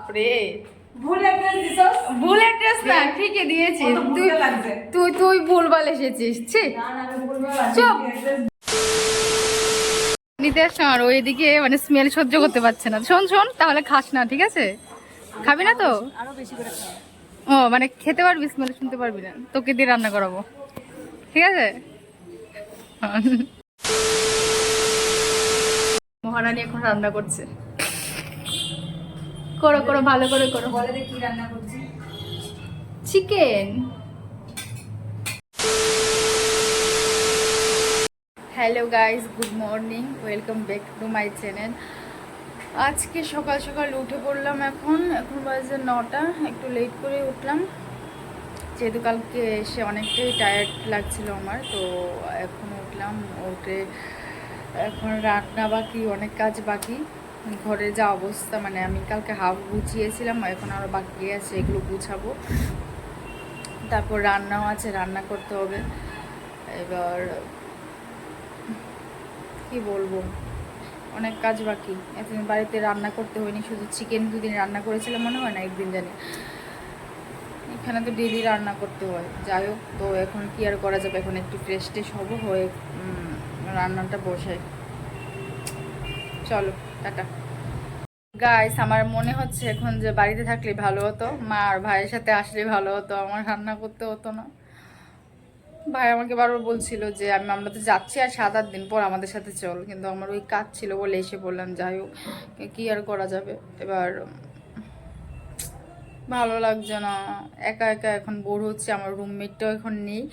বাপরে, ভুল অ্যাড্রেস না, ঠিকই দিয়েছি। তুই ভুলভাল এসেছিস। চুপ। নিতেশ আর ওইদিকে মানে স্মেল সহ্য করতে পারছে না। শোন তাহলে খাস না, ঠিক আছে? খাবি না তো? ও মানে খেতে পারবি, স্মেল শুনতে পারবি না, তোকে দিয়ে রান্না করাবো, ঠিক আছে? মহারানী এখন রান্না করছে। করো ভালো করে করো। বলে দে কি রান্না করছি। Chicken. Hello guys, good morning, welcome back to my channel. আজকে সকাল সকাল উঠে পড়লাম। এখন বাজে 9টা, একটু লেট করে উঠলাম যেহেতু কালকে এসে অনেকটাই টায়ার্ড লাগছিল আমার। তো এখন উঠলাম, উঠে এখন রান্না বাকি, অনেক কাজ বাকি। ঘরের যা অবস্থা, মানে আমি কালকে হাফ গুছিয়েছিলাম, এখন আরও বাকি আছে, এগুলো গুছাবো। তারপর রান্নাও আছে, রান্না করতে হবে। এবার কি বলবো, অনেক কাজ বাকি। এতদিন বাড়িতে রান্না করতে হয়নি, শুধু চিকেন দুদিন রান্না করেছিলাম মনে হয় না, একদিন জানি। এখানে তো ডেলি রান্না করতে হয়। যাই হোক, তো এখন কি আর করা যাবে, এখন একটু ফ্রেশ ট্রেশ হবো, হয়ে রান্নাটা বসাই। চলো টাটা। গাইস, আমার মনে হচ্ছে এখন যে বাড়িতে থাকলে ভালো হতো, মা আর ভাইয়ের সাথে আসলে ভালো হতো, আমার রান্না করতে হতো না। ভাই আমাকে বারবার বলছিল যে আমরা তো যাচ্ছি আর 7-8 দিন পর আমাদের সাথে চল, কিন্তু আমার ওই কাজ ছিল বলে এসে বললাম। যাই হোক, কি আর করা যাবে। এবার ভালো লাগছে না, একা একা এখন বোর হচ্ছে। আমার রুমমেটটাও এখন নেই।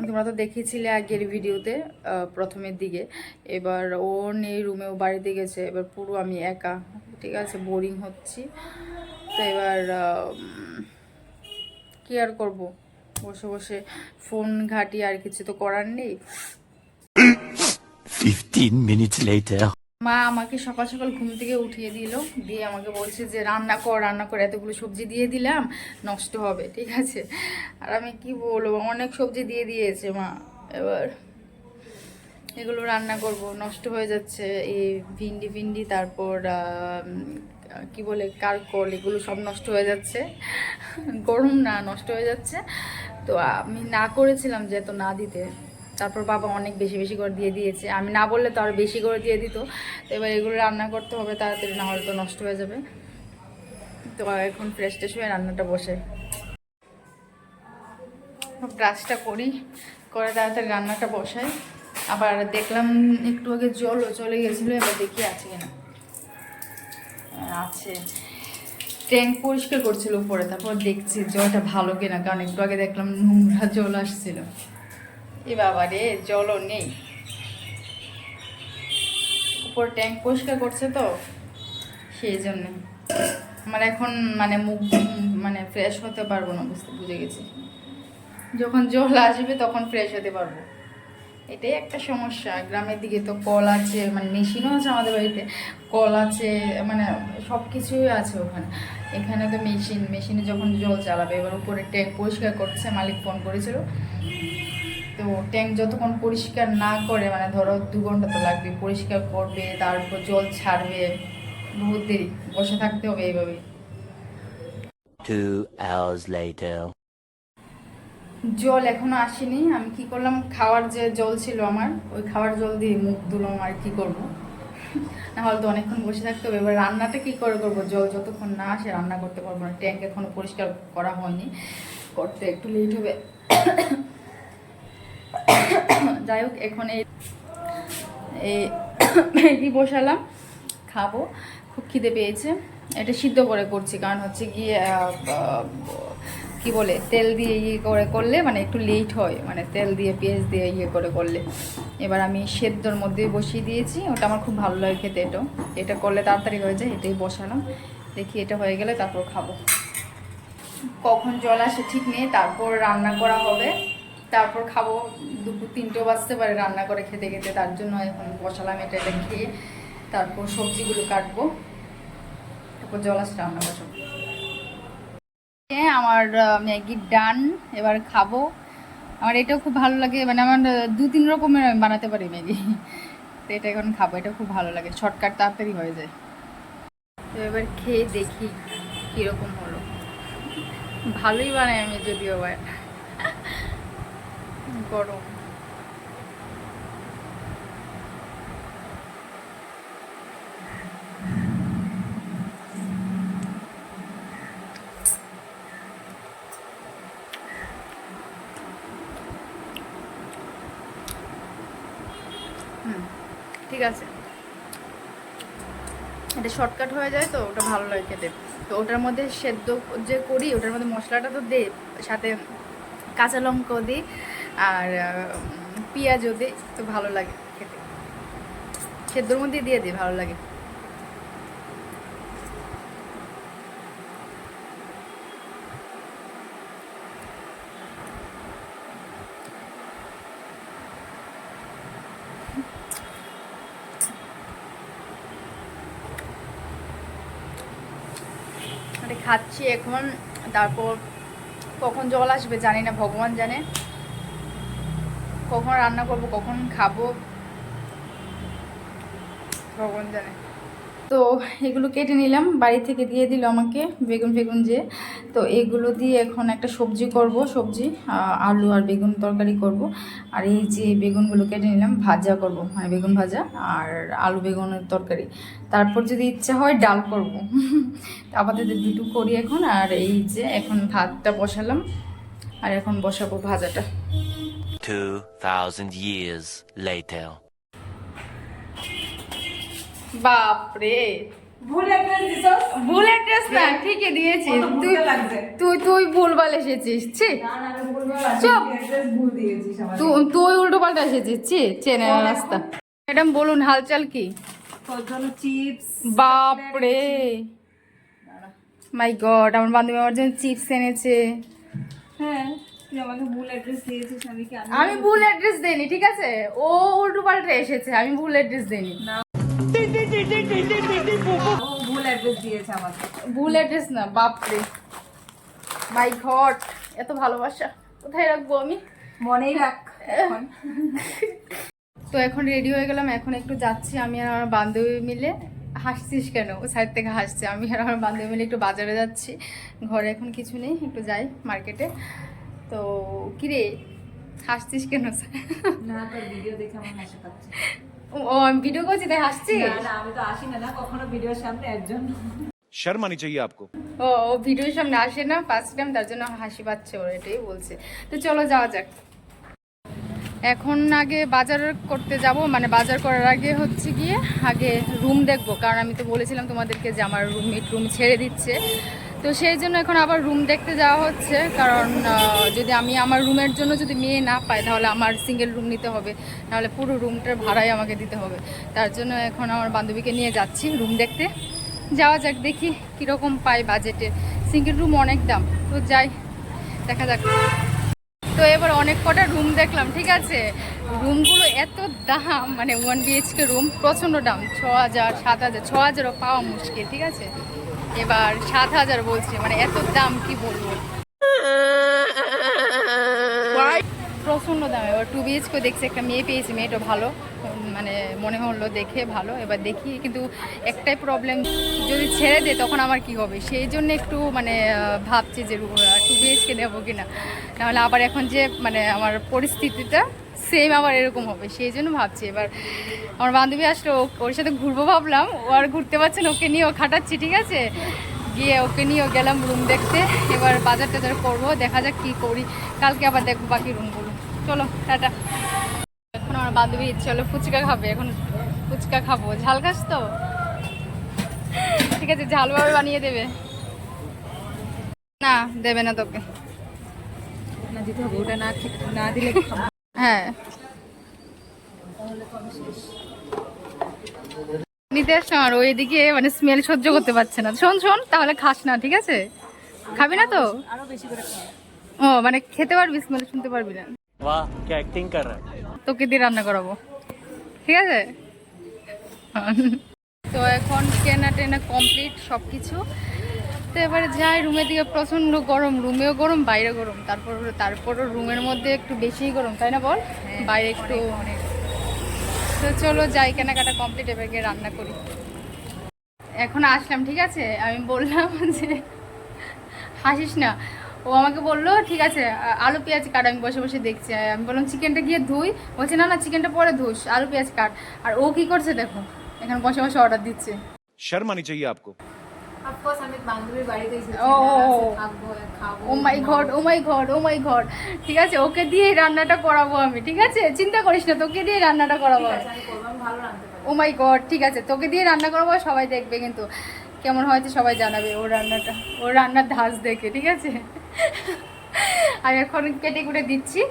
তোমরা তো দেখেছিলে আগের ভিডিওতে, প্রথমের দিকে। এবার ও নেই রুমে, ও বাড়িতে গেছে। এবার পুরো আমি একা, ঠিক আছে, বোরিং হচ্ছি। তো এবার কি আর করব, বসে বসে ফোন ঘাঁটি, আর কিছু তো করার নেই। 15 minutes later. মা আমাকে সকাল সকাল ঘুম থেকে উঠিয়ে দিল, দিয়ে আমাকে বলছে যে রান্না কর, এতগুলো সবজি দিয়ে দিলাম, নষ্ট হবে, ঠিক আছে? আর আমি কি বলবো, অনেক সবজি দিয়ে দিয়েছে মা। এবার এগুলো রান্না করব, নষ্ট হয়ে যাচ্ছে। এই ভিন্ডি, তারপর কি বলে কারকল, এগুলো সব নষ্ট হয়ে যাচ্ছে। গরম না, নষ্ট হয়ে যাচ্ছে। তো আমি না করেছিলাম যে এত না দিতে, তারপর বাবা অনেক বেশি বেশি করে দিয়ে দিয়েছে। আমি না বললে তো আর বেশি করে দিয়ে দিত। তো এবার এগুলো রান্না করতে হবে তাড়াতাড়ি, না হলে তো নষ্ট হয়ে যাবে। তো এখন ফ্রেশ ট্রেশ হয়ে রান্নাটা বসে ব্রাশটা করি, করে তাড়াতাড়ি রান্নাটা বসাই। আবার দেখলাম একটু আগে জলও চলে গেছিলো, এবার দেখি আছে কিনা। আছে, ট্যাঙ্ক পরিষ্কার করছিল উপরে, তারপর দেখছি জলটা ভালো কিনা, কারণ একটু আগে দেখলাম নোংরা জল আসছিল। এ বাবা রে, জলও নেই। উপর ট্যাঙ্ক পরিষ্কার করছে তো, সেই জন্য আমার এখন মানে মুখ মানে ফ্রেশ হতে পারবো না, বুঝে গেছি। যখন জল আসবে তখন ফ্রেশ হতে পারবো, এটাই একটা সমস্যা। গ্রামের দিকে তো কল আছে, মানে মেশিনও আছে আমাদের বাড়িতে, কল আছে, মানে সব কিছুই আছে ওখানে। এখানে তো মেশিনে যখন জল চালাবে, এবার উপরে ট্যাঙ্ক পরিষ্কার করছে, মালিক ফোন করেছিল। তো ট্যাঙ্ক যতক্ষণ পরিষ্কার না করে, মানে ধরো 2 ঘন্টা তো লাগবে, পরিষ্কার করবে, তারপর জল ছাড়বে, বহুত দেরি, বসে থাকতে হবে এইভাবেই। 2 hours later. জল এখনো আসেনি। আমি কি করলাম, খাওয়ার যে জল ছিল আমার, ওই খাওয়ার জল দিয়ে মুখ ধুলাম। আর কি করবো, না হলে তো অনেকক্ষণ বসে থাকতে হবে। এবার রান্নাটা কি করে করবো, জল যতক্ষণ না আসে রান্না করতে পারবো না। ট্যাঙ্ক এখনো পরিষ্কার করা হয়নি, করতে একটু লেট হবে। যাই হোক, এখন এই বসালাম, খাবো, খুব খিদে পেয়েছে। এটা সিদ্ধ করে করছি, কারণ হচ্ছে গিয়ে কি বলে, তেল দিয়ে করলে মানে একটু লেট হয়, মানে তেল দিয়ে পেঁয়াজ দিয়ে করলে। এবার আমি সেদ্ধর মধ্যে বসিয়ে দিয়েছি, ওটা আমার খুব ভালো লাগে খেতে। এটা করলে তাড়াতাড়ি হয়ে যায়, এটাই বসালাম। দেখি এটা হয়ে গেলে তারপর খাবো। কখন জল আসে ঠিক নেই, তারপর রান্না করা হবে, তারপর খাবো। 2-3টেও বাজতে পারে রান্না করে খেতে খেতে, তার জন্য এখন বসালাম। এটা খেয়ে তারপর সবজিগুলো কাটবো, তারপর জল আসলে রান্না বসাবো। আমার ম্যাগি ডান, এবার খাবো। আমার এটাও খুব ভালো লাগে, মানে আমার 2-3 রকমের আমি বানাতে পারি ম্যাগি। তো এটা এখন খাবো, এটা খুব ভালো লাগে, শর্টকাট, তাড়াতাড়ি হয়ে যায়। এবার খেয়ে দেখি কীরকম হলো। ভালোই বানাই আমি, যদিও আবার গরম। ঠিক আছে, এটা শর্টকাট হয়ে যায় তো, ওটা ভালো লাগে খেতে। তো ওটার মধ্যে সেদ্ধ যে করি ওটার মধ্যে মশলাটা তো দিই, সাথে কাঁচা লঙ্কাও দিই আর পেঁয়াজও দিই, তো ভালো লাগে খেতে। সেদ্ধর মধ্যে দিয়ে দিই, ভালো লাগে। খাচ্ছি এখন, তারপর কখন জল আসবে জানি না, ভগবান জানে। কখন রান্না করব, কখন খাবো, ভগবান জানে। তো এগুলো কেটে নিলাম, বাড়ি থেকে দিয়ে দিল আমাকে বেগুন ফেগুন যে। তো এগুলো দিয়ে এখন একটা সবজি করব, সবজি আলু আর বেগুন তরকারি করব। আর এই যে বেগুনগুলো কেটে নিলাম, ভাজা করব, মানে বেগুন ভাজা আর আলু বেগুনের তরকারি। তারপর যদি ইচ্ছা হয় ডাল করব। আপাতত দুটো করি এখন। আর এই যে এখন ভাতটা বসালাম, আর এখন বসাবো ভাজাটা। 2000 years later. বাপরে, ভুল অ্যাড্রেস না, ঠিকই দিয়েছি। তুই ভুলভাল এসেছিস, তুই উল্টো পাল্টা এসেছিস, চেনে রাস্তা। ম্যাডাম বলুন হালচাল কি? চিপস। বাপরে, মাই গড, আমার বান্ধবী আমার জন্য চিপস এনেছে। হ্যাঁ, তুই আমাকে ভুল অ্যাড্রেস দিয়েছিস, আমি ভুল অ্যাড্রেস দেইনি, ঠিক আছে? ও উল্টো পাল্টা এসেছে, আমি ভুল অ্যাড্রেস দেইনি। ভুল অ্যাড্রেস দিয়েছে আমাকে। ভুল অ্যাড্রেস না, বাপরে মাই গড, এত ভালোবাসা কোথায় রাখবো আমি? মনেই রাখ এখন। তো এখন রেডি হয়ে গেলাম, এখন একটু যাচ্ছি আমি আর আমার বান্ধবী মিলে। হাসছিস কেন? ও সাইড থেকে হাসছে। আমি আর আমার বান্ধবী মিলে একটু বাজারে যাচ্ছি, ঘরে এখন কিছু নেই, একটু যাই মার্কেটে। তো কিরে হাসছিস কেন? না, তোর ভিডিও দেখে আমার হাসি পাচ্ছে। ও আমি ভিডিও করছি তাই হাসছি? না, আমি তো আসি না কখনো ভিডিওর সামনে, একজন शर्म आनी चाहिए आपको। ও ভিডিওর সামনে আসে না ফার্স্ট টাইম, তার জন্য হাসি পাচ্ছে ওর, এটাই বলছে। তো চলো যাওয়া যাক। এখন আগে বাজার করতে যাব, মানে বাজার করার আগে হচ্ছে গিয়ে আগে রুম দেখবো, কারণ আমি তো বলেছিলাম তোমাদেরকে যে আমার রুমমেট রুম ছেড়ে দিচ্ছে। তো সেই জন্য এখন আবার রুম দেখতে যাওয়া হচ্ছে, কারণ যদি আমি আমার রুমের জন্য যদি মেয়ে না পাই তাহলে আমার সিঙ্গেল রুম নিতে হবে, নাহলে পুরো রুমটার ভাড়াই আমাকে দিতে হবে। তার জন্য এখন আমার বান্ধবীকে নিয়ে যাচ্ছি রুম দেখতে। যাওয়া যাক, দেখি কীরকম পাই বাজেটে। সিঙ্গেল রুম অনেক দাম, তো যাই, দেখা যাক। তো এবার অনেক কটা রুম দেখলাম, ঠিক আছে? রুমগুলো এত দাম, মানে 1 BHK রুম প্রচণ্ড দাম, 6000 7000, 6000ও পাওয়া মুশকিল, ঠিক আছে? এবার 7000 বলছে, মানে এত দাম কি বলবো, প্রচণ্ড দাম। এবার 2 BHK দেখছি, একটা মেয়ে পেয়েছি, মেয়েটা ভালো, মানে মনে হলো দেখে ভালো। এবার দেখি, কিন্তু একটাই প্রবলেম, যদি ছেড়ে দে তখন আমার কি হবে, সেই জন্য একটু মানে ভাবছি যে 2 BHK নেবো কিনা, নাহলে আবার এখন যে মানে আমার পরিস্থিতিটা সেম আবার এরকম হবে, সেই জন্য ভাবছি। এবার আমার বান্ধবী আসলো, ওর সাথে ঘুরবো ভাবলাম, ও আর ঘুরতে পারছে না, ওকে নিয়েও খাটাচ্ছি, ঠিক আছে? গিয়ে ওকে নিয়েও গেলাম রুম দেখতে। এবার বাজার টাজার করবো, দেখা যাক কী করি, কালকে আবার দেখবো বাকি রুমগুলো। চলো টাটা। এখন আমার বান্ধবী ইচ্ছে হলো ফুচকা খাবে, এখন ফুচকা খাবো। ঝাল খাস তো? ঠিক আছে, ঝালভাবে বানিয়ে দেবে। না দেবে না তোকে, না দিতে হবে, ওটা না দিলে হ্যাঁ নিতে আসছে। আমার ওইদিকে মানে স্মেল সহ্য করতে পারছে না। শোন শোন, তাহলে খাস না, ঠিক আছে? খাবি না তো? আরো বেশি করে খাও। ও মানে খেতে পারবি, স্মেল শুনতে পারবি না। वाह क्या एक्टिंग कर रहा है। তোকে দিয়ে রান্না করাবো, ঠিক আছে? তো এখন কেনা টেনা কমপ্লিট সব কিছু। তো এবারে যাই রুমের দিকে। প্রচণ্ড গরম, রুমেও গরম বাইরে গরম, তারপরও রুমের মধ্যে একটু বেশিই গরম, তাই না বল? বাইরে একটু অনেক। তো চলো যাই, কেনাকাটা কমপ্লিট, এবার গিয়ে রান্না করি। এখন আসলাম, ঠিক আছে? আমি বললাম যে হাসিস না। ও আমাকে বললো ঠিক আছে আলু পেঁয়াজ কাট। আমি বসে বসে দেখছি, আমি বললাম চিকেনটা গিয়ে ধুই। বলছে না না চিকেনটা পরে ধুস, আলু পেঁয়াজ কাট। আর ও কি করছে দেখো, এখানে বসে বসে অর্ডার দিচ্ছে। शर्म आनी चाहिए आपको। অফকোর্স আমি বান্ধবীর বাড়িতে এসেছি, ও থাকবো খাবো। ও মাই গড, ও মাই গড, ও মাই গড। ঠিক আছে, ওকে দিয়ে রান্নাটা করাবো আমি, ঠিক আছে? চিন্তা করিস না, তোকে দিয়ে রান্নাটা করাবো। ঠিক আছে, আমি করবো, আমি ভালো রাঁধতে পারি। ও মাই গড, ঠিক আছে, তোকে দিয়ে রান্না করাবো, সবাই দেখবে কিন্তু কেমন হয়েছে সবাই জানাবে ওর রান্নাটা, ওর রান্নার ধাঁচ দেখে, ঠিক আছে? আর এখন কেটে কুটে দিচ্ছি।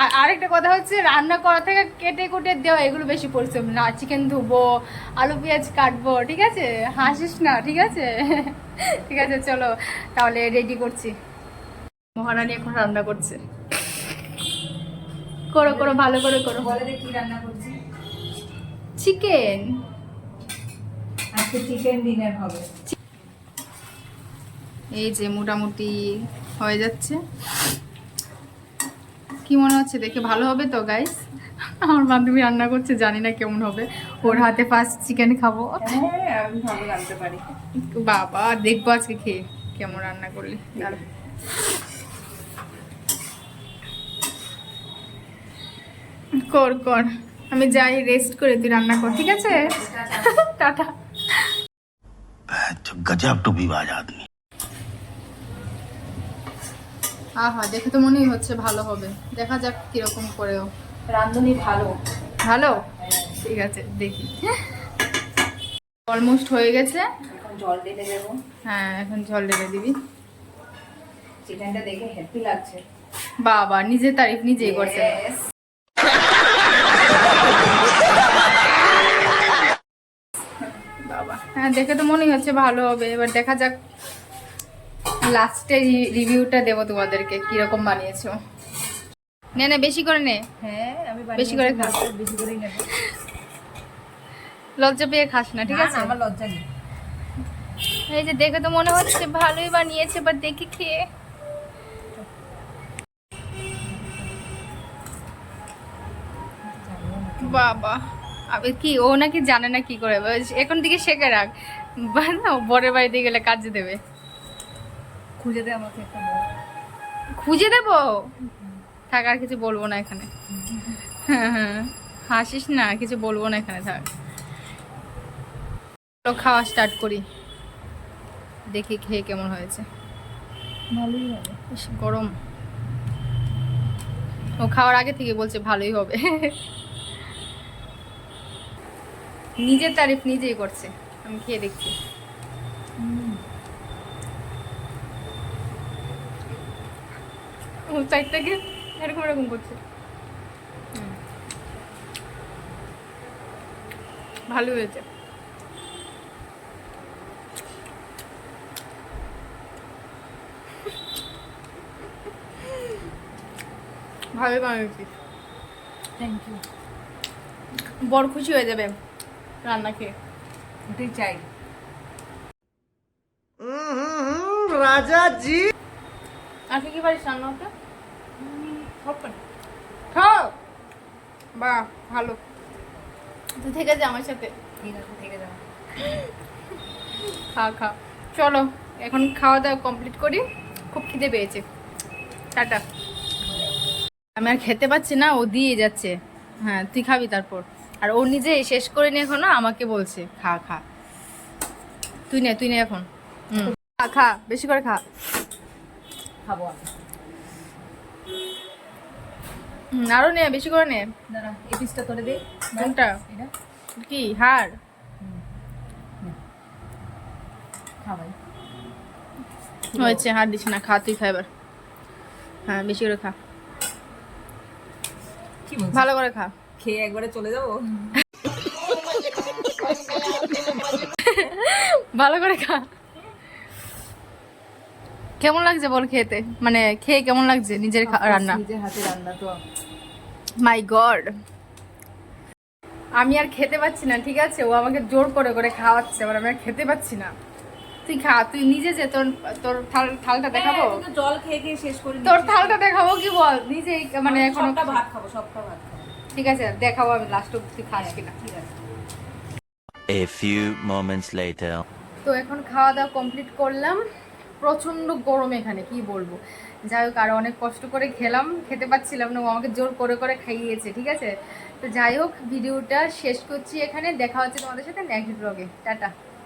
আর আরেকটা কথা হচ্ছে, রান্না করা থেকে কেটে কুটে দেওয়া এগুলো বেশি পরিশ্রম না। চিকেন ধুবো, আলু পেঁয়াজ কাটবো, ঠিক আছে? হাসিস না, ঠিক আছে? ঠিক আছে, চলো তাহলে রেডি করছি। মহারানী এখন রান্না করছে। করো করো, ভালো করে করো। বলে দে কি রান্না করছি। চিকেন। আজকে চিকেন ডিনার হবে। এই যে মোটামুটি হয়ে যাচ্ছে। কি মনে হচ্ছে দেখে? ভালো হবে তো গাইস? আমার বান্ধবী রান্না করছে, জানি না কেমন হবে। ওর হাতে ফার্স্ট চিকেন খাবো। হ্যাঁ, আমি ভালো রাঁধতে পারি। বাবা, দেখবো আজকে খেয়ে কেমন রান্না করলি। দাঁড়া। কর কর, আমি যাই রেস্ট করে, তুই রান্না কর, ঠিক আছে? টাটা। गजब टूबीबाज आदमी। আহা, দেখে তো মনেই হচ্ছে ভালো হবে। দেখা যাক কিরকম করেও। রাঁধুনি ভালো। ভালো, ঠিক আছে, দেখি। অলমোস্ট হয়ে গেছে। এখন জল ঢেলে দেবো। হ্যাঁ, এখন জল ঢেলে দিবি। চিকেনটা দেখে হ্যাপি লাগছে। বাবা, নিজের তারিফ নিজেই করছে। Yes. বাবা, হ্যাঁ দেখে তো মনেই হচ্ছে ভালো হবে। এবার দেখা যাক, লাস্টে রিভিউটা দেবো তোমাদেরকে কিরকম বানিয়েছো। নে নে, বেশি করে নে। হ্যাঁ, আমি বেশি করে খা। বেশি করেই নেব। লজ্জা পেয়ে খাস না, ঠিক না, আছে? না, আমার লজ্জা নেই। এই যে দেখে তো মনে হচ্ছে ভালোই বানিয়েছে, এবার দেখি খেয়ে। বাবা, আবে কি ও নাকি জানে না কি করে? এখন থেকে শেখে রাখ, বরের বাড়িতে গেলে কাজে দেবে। খুঁজে দে আমাকে একটা বল। খুঁজে দেবো? থাক, আর কিছু বলবো না এখানে। হ্যাঁ হ্যাঁ, হাসিস না, কিছু বলবো না এখানে, থাক। চলো খাওয়া স্টার্ট করি, দেখি খেয়ে কেমন হয়েছে। ভালোই হবে। বেশ গরম। ও খাওয়ার আগে থেকে বলছে ভালোই হবে। নিজের তারিফ নিজেই করছে। আমি খেয়ে দেখছি। ও সাইড থেকে এরকম এরকম করছে। ভালো হয়েছে। ভালোই বানিয়েছিস। Thank you. বড় খুশি হয়ে যাবে রান্না খেয়ে। ওটাই চাই। আর কি কি পারিস রান্না হতে? সব পারি। খাও। বাহ, ভালো। তুই থেকে যা আমার সাথে। ঠিক আছে, থেকে যাও। খা খা। চলো এখন খাওয়া দাওয়া কমপ্লিট করি, খুব খিদে পেয়েছে। টাটা। আমি আর খেতে পাচ্ছি না, ও দিয়ে যাচ্ছে। হ্যাঁ, তুই খাবি তারপর। আর ও নিজে শেষ করে নি এখনো, আমাকে বলছে খা খা। তুই নে এখন। খা খা, বেশি করে খা। খাবো আমি। আরো নে, বেশি করে নে। দাঁড়া, এই পিসটা করে দে। কোনটা? এটা কি হাড়? খা ভাই। হয়েছে, হাড় দিস না, খা, তুই খা এবার। হ্যাঁ, বেশি করে খা, কি বলছিস? ভালো করে খা। খেয়ে একবারে চলে যাবো? ভালো করে খা। কেমন লাগছে বল খেতে? মানে খেয়ে কেমন লাগছে নিজের রান্না? নিজের হাতে রান্না তো। মাই গড, আমি আর খেতে পাচ্ছি না, ঠিক আছে? ও আমাকে জোর করে করে খাওয়াচ্ছে, এবার আমি আর খেতে পাচ্ছি না। তুই খা, তুই নিজে যে, তোর তোর থালটা দেখাবো? হ্যাঁ, তুই তো জল খেয়ে খেয়ে শেষ করে তোর নিচ্ছিস। থালটা দেখাবো কি বল? নিজেই মানে এখনো সবটা ভাত খাবো, সবটা ভাত খাবো। ঠিক আছে, দেখাবো আমি লাস্ট অব্দি খাস কিনা। ঠিক আছে। A few moments later. তো এখন খাওয়া দাওয়া কমপ্লিট করলাম। প্রচণ্ড গরম এখানে, কি বলবো। যাই হোক, আরও অনেক কষ্ট করে খেলাম, খেতে পাচ্ছিলাম না, ও আমাকে জোর করে করে খাইয়েছে, ঠিক আছে। তো যাই হোক, ভিডিওটা শেষ করছি এখানে। দেখা হচ্ছে তোমাদের সাথে নেক্সট ব্লগে। টাটা।